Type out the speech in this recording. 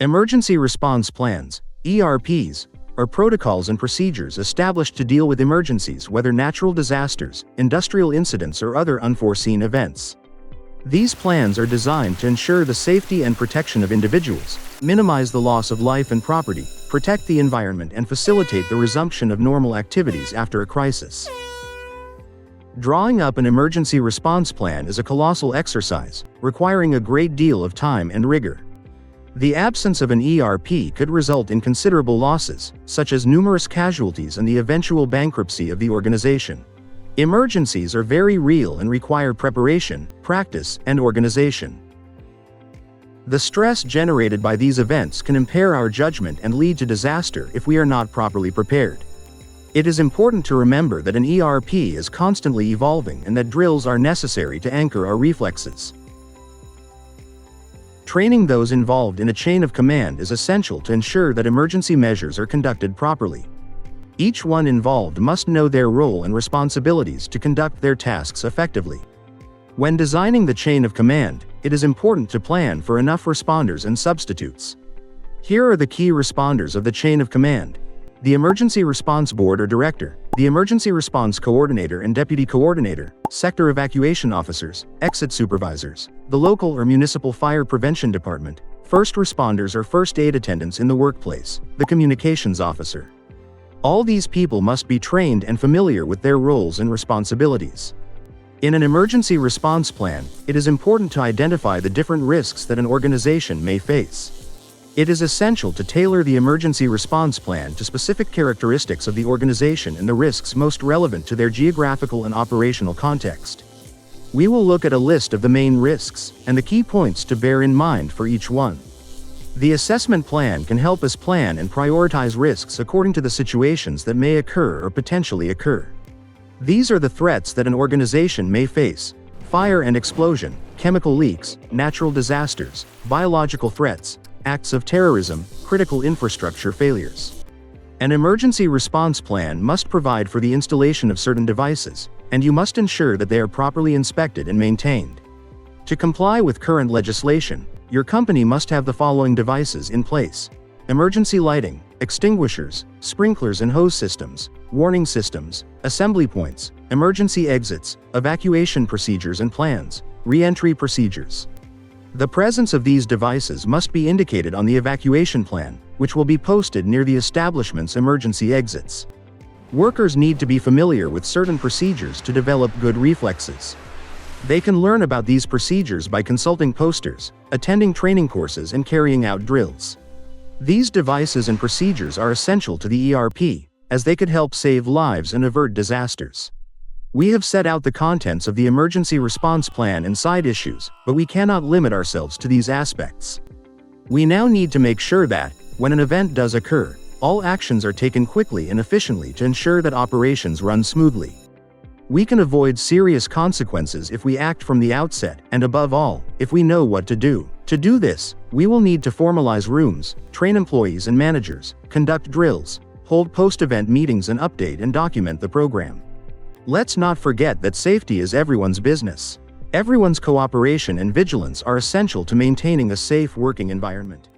Emergency response plans, ERPs, are protocols and procedures established to deal with emergencies, whether natural disasters, industrial incidents, or other unforeseen events. These plans are designed to ensure the safety and protection of individuals, minimize the loss of life and property, protect the environment, and facilitate the resumption of normal activities after a crisis. Drawing up an emergency response plan is a colossal exercise, requiring a great deal of time and rigor. The absence of an ERP could result in considerable losses, such as numerous casualties and the eventual bankruptcy of the organization. Emergencies are very real and require preparation, practice, and organization. The stress generated by these events can impair our judgment and lead to disaster if we are not properly prepared. It is important to remember that an ERP is constantly evolving and that drills are necessary to anchor our reflexes. Training those involved in a chain of command is essential to ensure that emergency measures are conducted properly. Each one involved must know their role and responsibilities to conduct their tasks effectively. When designing the chain of command, it is important to plan for enough responders and substitutes. Here are the key responders of the chain of command: the Emergency Response Board or Director, the Emergency Response Coordinator and Deputy Coordinator, Sector Evacuation Officers, Exit Supervisors, the local or municipal fire prevention department, first responders or first aid attendants in the workplace, the communications officer. All these people must be trained and familiar with their roles and responsibilities. In an emergency response plan, it is important to identify the different risks that an organization may face. It is essential to tailor the emergency response plan to specific characteristics of the organization and the risks most relevant to their geographical and operational context. We will look at a list of the main risks and the key points to bear in mind for each one. The assessment plan can help us plan and prioritize risks according to the situations that may occur or potentially occur. These are the threats that an organization may face: fire and explosion, chemical leaks, natural disasters, biological threats, acts of terrorism, critical infrastructure failures. An emergency response plan must provide for the installation of certain devices, and you must ensure that they are properly inspected and maintained. To comply with current legislation, your company must have the following devices in place: emergency lighting, extinguishers, sprinklers and hose systems, warning systems, assembly points, emergency exits, evacuation procedures and plans, re-entry procedures. The presence of these devices must be indicated on the evacuation plan, which will be posted near the establishment's emergency exits. Workers need to be familiar with certain procedures to develop good reflexes. They can learn about these procedures by consulting posters, attending training courses, and carrying out drills. These devices and procedures are essential to the ERP, as they could help save lives and avert disasters. We have set out the contents of the emergency response plan and side issues, but we cannot limit ourselves to these aspects. We now need to make sure that, when an event does occur, all actions are taken quickly and efficiently to ensure that operations run smoothly. We can avoid serious consequences if we act from the outset, and above all, if we know what to do. To do this, we will need to formalize rooms, train employees and managers, conduct drills, hold post-event meetings, and update and document the program. Let's not forget that safety is everyone's business. Everyone's cooperation and vigilance are essential to maintaining a safe working environment.